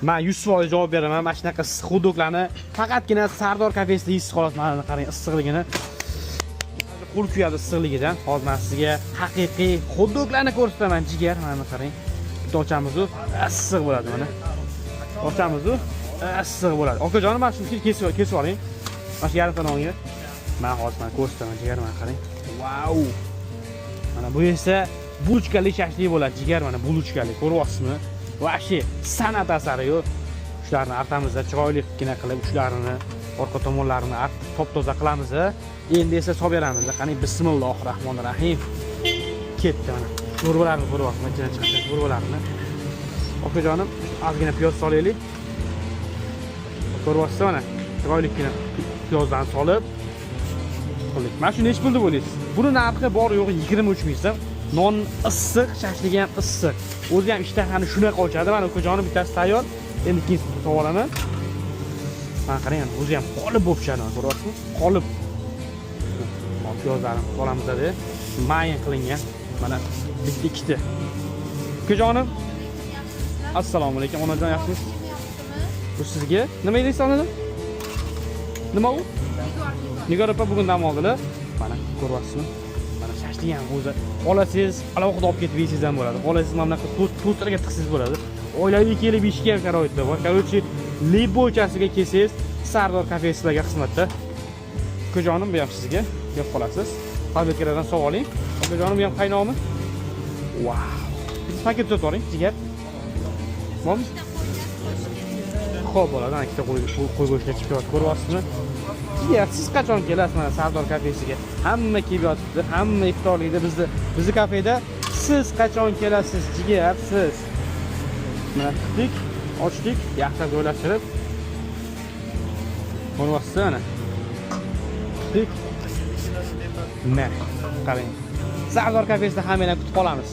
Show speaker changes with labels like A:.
A: Men 100% javob beraman. Mana shunaqa issiq xudoklarni faqatgina Sardor kafesida yeysiz xolos. Mana qarang issiqligini. Qo'l kuyadi issiqligidan. Hozir men sizga haqiqiy xudoklarni ko'rsataman, jigar. Mana qarang. Bitta ochamiz-u, issiq bo'ladi mana. Ochamiz-u, issiq bo'ladi. Okajonim, mana shuni kesib oling. Mana shu yarim tononga. Men hozir mana ko'rsataman, jigar. Mana qarang. Vau! Mana bu esa bulchkali shashlik bo'ladi, jigar. Mana bulchkali. Ko'ryapsizmi? Vashi san'at asari yo'q. Ushlarni artamizda chiroylikgina qilib, ushlarini, orqa tomonlarini top-toza qilamiz. Endi esa solib beramiz. Qani bismillahirrohmanirrohim. Ketdi mana. Sho'rvalarni ko'ryapsizmi? Ichidan chiqdi sho'rvalarni. Okajonim, ozgina piyoz solaylik. Ko'ryapsizmi mana? Chiroylikgina piyozdan solib qildik. Mana shuni nech pul deb o'ylaysiz? Buni narxi bor yo'g'i 23 ming so'm. Non issiq, shashligi ham issiq. O'zi ham ishtahani shunaqa ochadi. Mana okajonim bittasi tayyor. Endi ikkinchisini solib olaman. Mana qarang, o'zi ham qolib bo'lib pishadi, ko'ryapsizmi? Qolib. Mana piyozlarni solamiz-da. Mayin qilingan. Mana bitta ikkita. Okajonim, assalomu alaykum. Onajon, yaxshimisiz? Bu sizga nima deysiz onajon? Nima u? Nigor opa bugun dam oldilar. Mana ko'ryapsizmi? Mana shashlik ham o'zi. Xolasangiz, alohida olib ketib yeysiz ham bo'ladi. Xolasangiz mana bunaqa to'stirga tiqsiz bo'ladi. Oilaviy kelib ishga sharoitda bor. Короче, libochasiga kelsangiz, Sardor kafesiga xizmatda. Okajonim, bu ham sizga yeb qolasiz. Fabrikalardan sog'ib oling. Okajonim, bu ham qaynoqmi? Wow. Biz paket sotib oling, jigar. Bormi? Xo'p, bo'ladi. Ana ikkita qo'y go'shtiga chiqib ko'ryapsizmi? Jigar, siz qachon kelasiz mana Sardor kafesiga? Hamma kelib yotibdi, hamma iftorlikda bizni kafeda siz qachon kelasiz, jigar, siz? Mana tutdik, ochdik, yaxshilab joylashtirib. Ko'ryapsiz mana. Tutdik. Mana qarang. Sardor kafesida hammani kutib qolamiz.